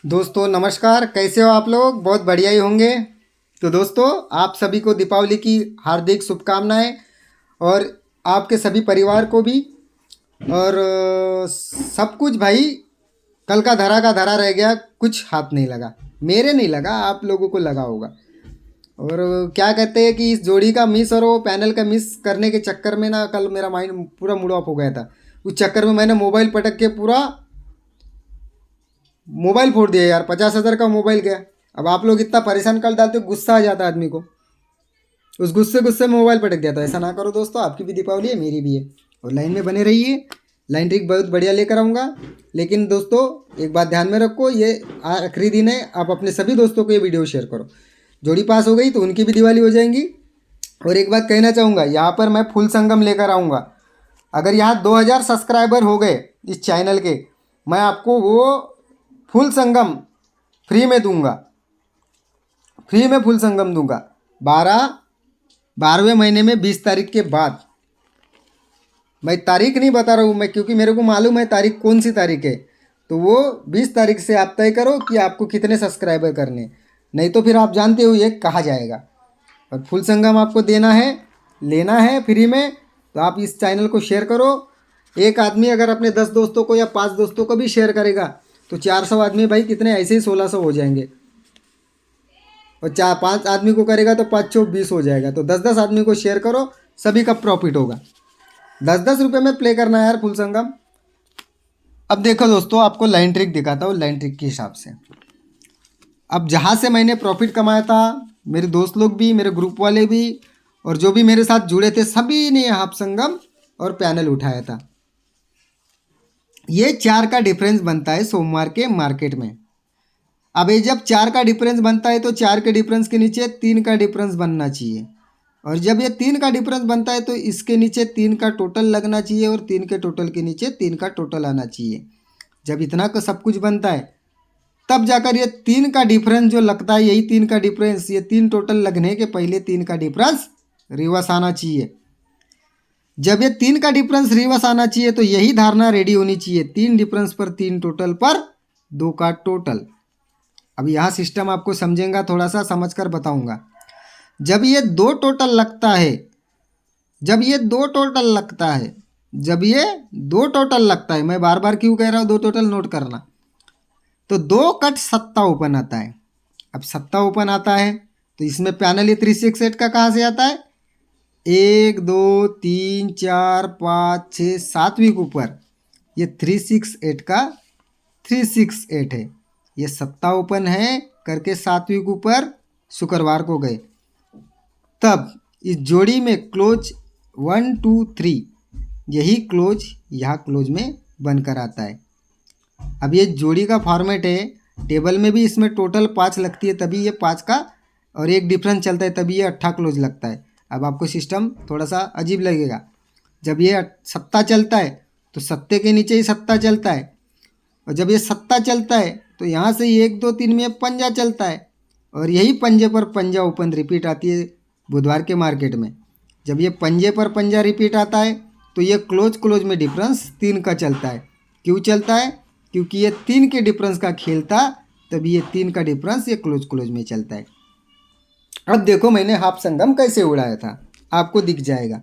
दोस्तों नमस्कार, कैसे हो आप लोग? बहुत बढ़िया ही होंगे। तो दोस्तों, आप सभी को दीपावली की हार्दिक शुभकामनाएं और आपके सभी परिवार को भी। और सब कुछ भाई कल का धरा रह गया, कुछ हाथ नहीं लगा। मेरे नहीं लगा, आप लोगों को लगा होगा। और क्या कहते हैं कि इस जोड़ी का मिस और वो पैनल का मिस करने के चक्कर में ना कल मेरा माइंड पूरा मूड ऑफ हो गया था। उस चक्कर में मैंने मोबाइल पटक के पूरा मोबाइल फोड़ दिया यार। 50,000 का मोबाइल गया। अब आप लोग इतना परेशान कर डालते हो, गुस्सा आ जाता है आदमी को। उस गुस्से गुस्से में मोबाइल पटक दिया। तो ऐसा ना करो दोस्तों, आपकी भी दीपावली है, मेरी भी है। और लाइन में बने रहिए, लाइन ट्रिक बहुत बढ़िया लेकर आऊँगा। लेकिन दोस्तों, एक बात ध्यान में रखो, ये आखिरी दिन है। आप अपने सभी दोस्तों को ये वीडियो शेयर करो। जोड़ी पास हो गई तो उनकी भी दिवाली हो जाएंगी। और एक बात कहना चाहूँगा, यहाँ पर मैं फुल संगम लेकर आऊँगा। अगर यहाँ 2000 सब्सक्राइबर हो गए इस चैनल के, मैं आपको वो फुल संगम फ्री में दूंगा। फ्री में फुल संगम दूंगा। 12वें महीने में 20 तारीख के बाद। मैं तारीख नहीं बता रहा हूँ मैं, क्योंकि मेरे को मालूम है तारीख कौन सी तारीख है। तो वो 20 तारीख से आप तय करो कि आपको कितने सब्सक्राइबर करने। नहीं तो फिर आप जानते हो ये कहा जाएगा। और फुल संगम आपको देना है, लेना है फ्री में। तो आप इस चैनल को शेयर करो। एक आदमी अगर अपने 10 दोस्तों को या 5 दोस्तों को भी शेयर करेगा तो 400 आदमी भाई कितने, ऐसे ही 1600 हो जाएंगे। और 4-5 आदमी को करेगा तो 5 चौक 20 हो जाएगा। तो 10-10 आदमी को शेयर करो, सभी का प्रॉफिट होगा। 10-10 रुपये में प्ले करना है यार फुल संगम। अब देखो दोस्तों, आपको लाइन ट्रिक दिखाता हूँ लाइन ट्रिक के हिसाब से। अब जहाँ से मैंने प्रॉफिट कमाया था, मेरे दोस्त लोग भी, मेरे ग्रुप वाले भी, और जो भी मेरे साथ जुड़े थे सभी ने हाफ संगम और पैनल उठाया था। ये 4 का डिफरेंस बनता है सोमवार के मार्केट में। अब ये जब 4 का डिफरेंस बनता है तो 4 के डिफरेंस के नीचे 3 का डिफरेंस बनना चाहिए। और जब ये 3 का डिफरेंस बनता है तो इसके नीचे 3 का टोटल लगना चाहिए, और 3 के टोटल के नीचे 3 का टोटल आना चाहिए। जब इतना का सब कुछ बनता है तब जाकर ये 3 का डिफरेंस जो लगता है, यही 3 का डिफरेंस, ये 3 टोटल लगने के पहले 3 का डिफरेंस रिवर्स आना चाहिए। जब ये 3 का डिफरेंस रिवर्स आना चाहिए तो यही धारणा रेडी होनी चाहिए, 3 डिफरेंस पर 3 टोटल पर 2 का टोटल। अब यहाँ सिस्टम आपको समझेगा, थोड़ा सा समझ कर बताऊँगा। जब ये 2 टोटल लगता है, जब ये 2 टोटल लगता है, जब ये 2 टोटल लगता है, मैं बार बार क्यों कह रहा हूँ 2 टोटल नोट करना। तो 2 कट सत्ता ओपन आता है। अब सत्ता ओपन आता है तो इसमें पैनल ये 368 का कहाँ से आता है? 1 2 3 4 5 6 7वीं के ऊपर ये 368 का 368 है। ये सत्ता ओपन है करके 7वीं के ऊपर शुक्रवार को गए। तब इस जोड़ी में क्लोज 1 2 3, यही क्लोज यहाँ क्लोज में बनकर आता है। अब ये जोड़ी का फॉर्मेट है, टेबल में भी इसमें टोटल 5 लगती है तभी ये 5 का, और एक डिफरेंस चलता है तभी ये 8 क्लोज लगता है। अब आपको सिस्टम थोड़ा सा अजीब लगेगा। जब ये सत्ता चलता है तो सत्ते के नीचे ही सत्ता चलता है, और जब ये सत्ता चलता है तो यहाँ से 1 2 3 में पंजा चलता है, और यही पंजे पर पंजा ओपन रिपीट आती है बुधवार के मार्केट में। जब ये पंजे पर पंजा रिपीट आता है तो ये क्लोज क्लोज में डिफरेंस 3 का चलता है। क्यों चलता है? क्योंकि ये 3 के डिफरेंस का खेल था, तभी ये 3 का डिफरेंस ये क्लोज क्लोज में चलता है। अब देखो मैंने हाफ संगम कैसे उड़ाया था, आपको दिख जाएगा।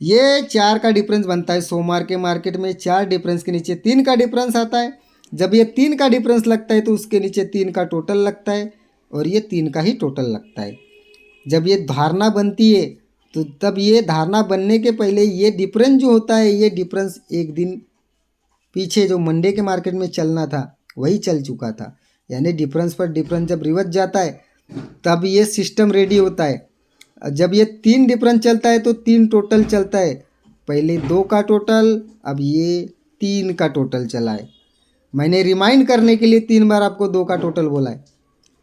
ये 4 का डिफरेंस बनता है सोमवार के मार्केट में। 4 डिफरेंस के नीचे 3 का डिफरेंस आता है। जब ये 3 का डिफरेंस लगता है तो उसके नीचे 3 का टोटल लगता है, और ये 3 का ही टोटल लगता है। जब ये धारणा बनती है तो तब ये धारणा बनने के पहले ये डिफरेंस जो होता है, ये डिफरेंस एक दिन पीछे जो मंडे के मार्केट में चलना था वही चल चुका था। यानी डिफरेंस पर डिफरेंस जब रिवर्स जाता है तब ये सिस्टम रेडी होता है। जब ये 3 डिफरेंस चलता है तो 3 टोटल चलता है। पहले 2 का टोटल, अब ये 3 का टोटल चला है। मैंने रिमाइंड करने के लिए 3 बार आपको 2 का टोटल बोला है।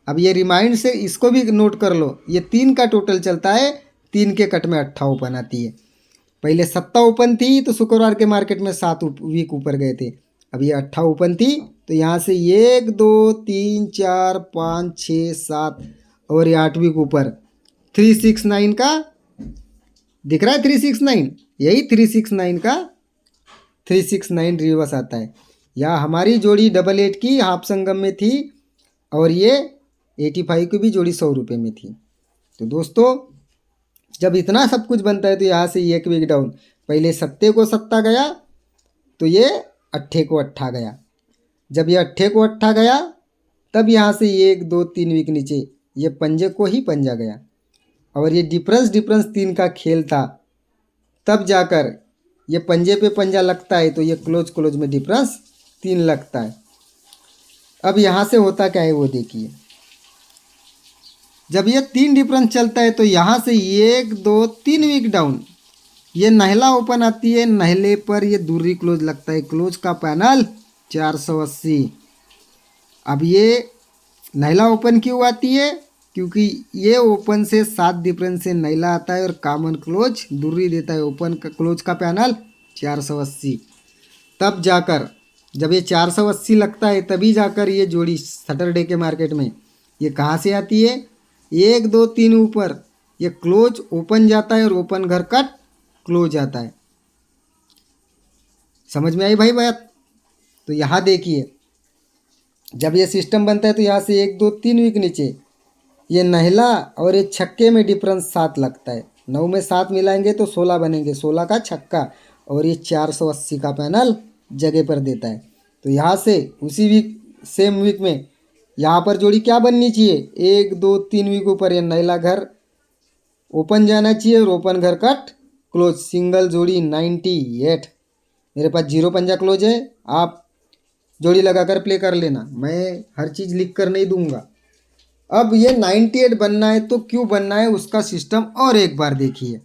अब ये रिमाइंड से इसको भी नोट कर लो, ये 3 का टोटल चलता है। 3 के कट में 8 ओपन आती है। पहले 7 ओपन थी तो शुक्रवार के मार्केट में 7 वीक ऊपर गए थे। अब ये 8 ओपन थी तो यहाँ से 1 2 3 4 5 6 7 और ये 8 वीक ऊपर 369 का दिख रहा है। 369, यही 369 का 369 रिवर्स आता है। या हमारी जोड़ी 88 की हाफ संगम में थी और ये 85 की भी जोड़ी 100 रुपये में थी। तो दोस्तों जब इतना सब कुछ बनता है तो यहाँ से एक वीक डाउन, पहले सत्ते को सत्ता गया तो ये अट्ठे को अट्ठा गया। जब ये अट्ठे को अट्ठा गया तब यहाँ से 1 2 3 वीक नीचे ये पंजे को ही पंजा गया और ये डिफरेंस 3 का खेल था। तब जाकर ये पंजे पे पंजा लगता है तो ये क्लोज में डिफरेंस 3 लगता है। अब यहाँ से होता क्या है वो देखिए। जब ये 3 डिफरेंस चलता है तो यहाँ से 1 2 3 वीक डाउन ये नहला ओपन आती है। नहले पर ये दूरी क्लोज लगता है। क्लोज का पैनल 480। अब ये नहला ओपन क्यों आती है? क्योंकि ये ओपन से 7 डिफरेंस से नहला आता है और कॉमन क्लोज दूरी देता है। ओपन का क्लोज का पैनल 480। तब जाकर जब ये 480 लगता है तभी जाकर ये जोड़ी सैटरडे के मार्केट में ये कहाँ से आती है? 1 2 3 ऊपर ये क्लोज ओपन जाता है और ओपन घर कट क्लोज आता है। समझ में आई भाई बात? तो यहाँ देखिए जब ये सिस्टम बनता है तो यहाँ से 1 2 3 वीक नीचे ये नहला और ये छक्के में डिफरेंस 7 लगता है। 9 में 7 मिलाएंगे तो 16 बनेंगे। 16 का छक्का और ये 480 का पैनल जगह पर देता है। तो यहाँ से उसी वीक सेम वीक में यहाँ पर जोड़ी क्या बननी चाहिए? 1 2 3 वीक ऊपर ये नहला घर ओपन जाना चाहिए और ओपन घर कट क्लोज। सिंगल जोड़ी 98। मेरे पास 0 पंजा क्लोज है। आप जोड़ी लगाकर प्ले कर लेना, मैं हर चीज़ लिख कर नहीं दूंगा। अब ये 98 बनना है तो क्यों बनना है उसका सिस्टम और एक बार देखिए।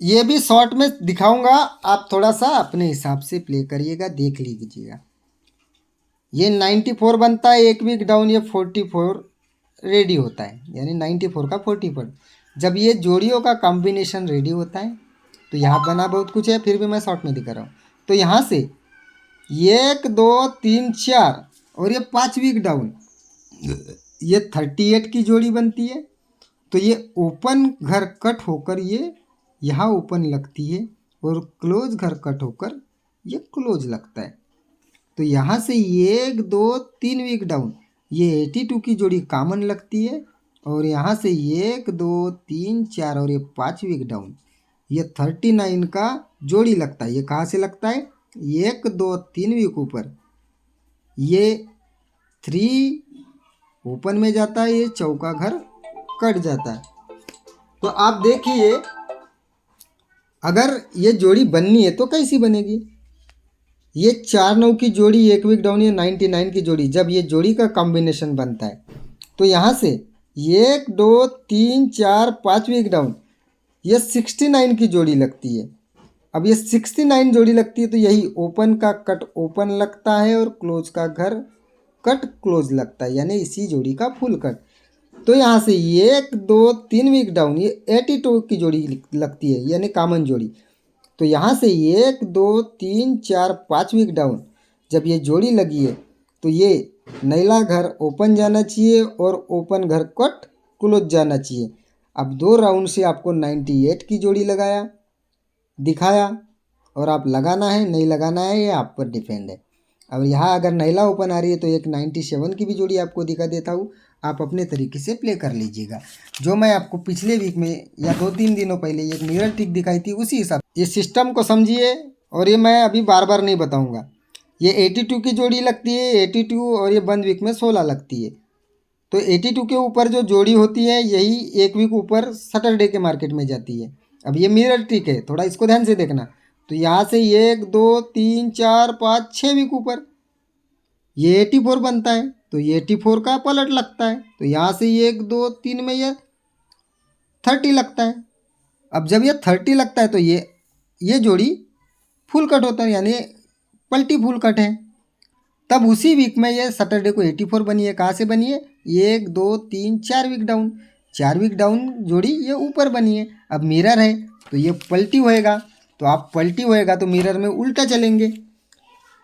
ये भी शॉर्ट में दिखाऊंगा, आप थोड़ा सा अपने हिसाब से प्ले करिएगा, देख लीजिएगा। ये 94 बनता है, एक वीक डाउन ये 44 रेडी होता है, यानी 94 का 44। जब ये जोड़ियों का कॉम्बिनेशन रेडी होता है तो यहाँ बना बहुत कुछ है, फिर भी मैं शॉर्ट में दिखा रहा हूँ। तो यहाँ से 1 2 3 4 और ये 5 वीक डाउन ये 38 की जोड़ी बनती है। तो ये ओपन घर कट होकर ये यहाँ ओपन लगती है और क्लोज घर कट होकर ये क्लोज लगता है। तो यहाँ से 1 2 3 वीक डाउन ये 82 की जोड़ी कॉमन लगती है और यहाँ से 1 2 3 4 और ये 5 वीक डाउन ये 39 का जोड़ी लगता है। ये कहाँ से लगता है? 1 2 3 वीक ऊपर ये 3 ओपन में जाता है, ये चौका घर कट जाता है। तो आप देखिए अगर ये जोड़ी बननी है तो कैसी बनेगी? ये 4 9 की जोड़ी एक वीक डाउन, ये 99 की जोड़ी, जब ये जोड़ी का कॉम्बिनेशन बनता है तो यहाँ से 1 2 3 4 5 वीक डाउन ये 69 की जोड़ी लगती है। अब ये 69 जोड़ी लगती है तो यही ओपन का कट ओपन लगता है और क्लोज का घर कट क्लोज लगता है, यानी इसी जोड़ी का फुल कट। तो यहाँ से 1 2 3 वीक डाउन ये 82 की जोड़ी लगती है, यानी कॉमन जोड़ी। तो यहाँ से 1 2 3 4 5 वीक डाउन जब ये जोड़ी लगी है तो ये नैला घर ओपन जाना चाहिए और ओपन घर कट क्लोज जाना चाहिए। अब 2 राउंड से आपको 98 की जोड़ी लगाया दिखाया और आप लगाना है नहीं लगाना है ये आप पर डिपेंड है। अब यहाँ अगर नैला ओपन आ रही है तो एक 97 की भी जोड़ी आपको दिखा देता हूँ, आप अपने तरीके से प्ले कर लीजिएगा। जो मैं आपको पिछले वीक में या 2-3 दिनों पहले एक मिरर ट्रिक दिखाई थी उसी हिसाब ये सिस्टम को समझिए और ये मैं अभी बार बार नहीं बताऊँगा। ये 82 की जोड़ी लगती है, 82 और ये बंद वीक में 16 लगती है। तो 82 के ऊपर जो जोड़ी होती है यही एक वीक ऊपर सैटरडे के मार्केट में जाती है। अब ये मिरर ट्रिक है, थोड़ा इसको ध्यान से देखना। तो यहाँ से 1 2 3 4 5 6 वीक ऊपर ये 84 बनता है तो ये 84 का पलट लगता है। तो यहाँ से 1 2 3 में ये 30 लगता है। अब जब ये 30 लगता है तो ये जोड़ी फुल कट होता है, यानी पलटी फुल कट है। तब उसी वीक में ये सैटरडे को 84 बनी है। कहाँ से बनी है? 1 2 3 4 वीक डाउन, 4 वीक डाउन जोड़ी ये ऊपर बनी है। अब मिरर है तो ये पलटी होएगा, तो आप पलटी होएगा तो मिरर में उल्टा चलेंगे।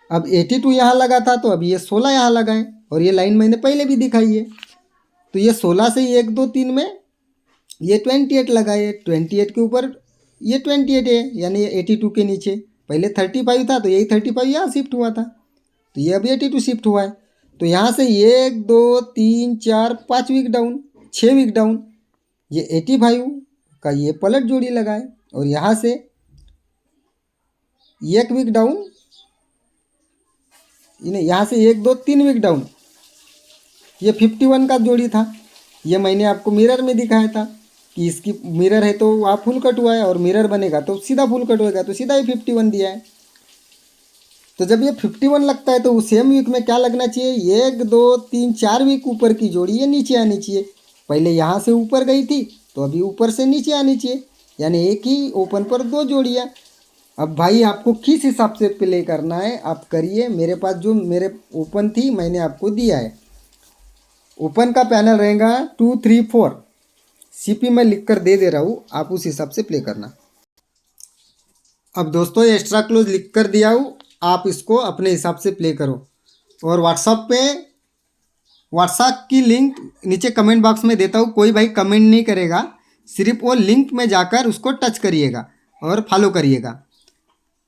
अब 82 यहाँ लगा था तो अब ये 16 यहाँ लगा है और ये लाइन मैंने पहले भी दिखाई है। तो ये 16 से 1 2 3 में ये 28 लगा है, 28 के ऊपर ये 28 है, यानी ये 82 के नीचे पहले 35 था तो यही 35 यहाँ शिफ्ट हुआ था, तो ये अभी 82 शिफ्ट हुआ है। तो यहाँ से 1 2 3 4 5 वीक डाउन, 6 वीक डाउन, ये 85 का ये पलट जोड़ी लगाए। और यहाँ से 1 वीक डाउन, इन्हें यहाँ से 1 2 3 वीक डाउन, ये 51 का जोड़ी था। ये मैंने आपको मिरर में दिखाया था कि इसकी मिरर है तो आप फुल कट हुआ है, और मिरर बनेगा तो सीधा फुल कट होएगा, तो सीधा ही 51 दिया है। तो जब ये 51 लगता है तो उस सेम वीक में क्या लगना चाहिए, 1 2 3 4 वीक ऊपर की जोड़ी ये नीचे आनी चाहिए। पहले यहाँ से ऊपर गई थी तो अभी ऊपर से नीचे आनी चाहिए, यानी एक ही ओपन पर 2 जोड़ियाँ। अब भाई आपको किस हिसाब से प्ले करना है आप करिए। मेरे पास जो मेरे ओपन थी मैंने आपको दिया है। ओपन का पैनल रहेगा 2 3 4, सीपी मैं लिख कर दे रहा हूँ, आप उस हिसाब से प्ले करना। अब दोस्तों एक्स्ट्रा क्लोज लिख कर दिया हूँ, आप इसको अपने हिसाब से प्ले करो। और व्हाट्सएप की लिंक नीचे कमेंट बॉक्स में देता हूँ, कोई भाई कमेंट नहीं करेगा, सिर्फ वो लिंक में जाकर उसको टच करिएगा और फॉलो करिएगा।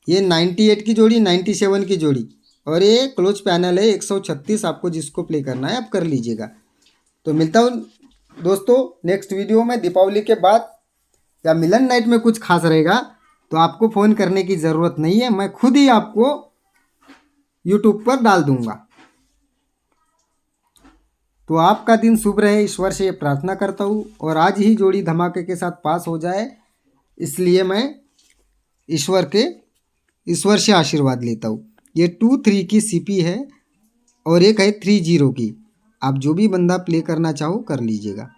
ये 98 की जोड़ी, 97 की जोड़ी, और ये क्लोज पैनल है 136, आपको जिसको प्ले करना है आप कर लीजिएगा। तो मिलता हूँ दोस्तों नेक्स्ट वीडियो में दीपावली के बाद, या मिलन नाइट में कुछ खास रहेगा तो आपको फ़ोन करने की ज़रूरत नहीं है, मैं खुद ही आपको यूट्यूब पर डाल दूंगा। तो आपका दिन शुभ रहे, ईश्वर से ये प्रार्थना करता हूँ, और आज ही जोड़ी धमाके के साथ पास हो जाए, इसलिए मैं ईश्वर से आशीर्वाद लेता हूँ। ये 2 3 की सीपी है और एक है 3 0 की, आप जो भी बंदा प्ले करना चाहो कर लीजिएगा।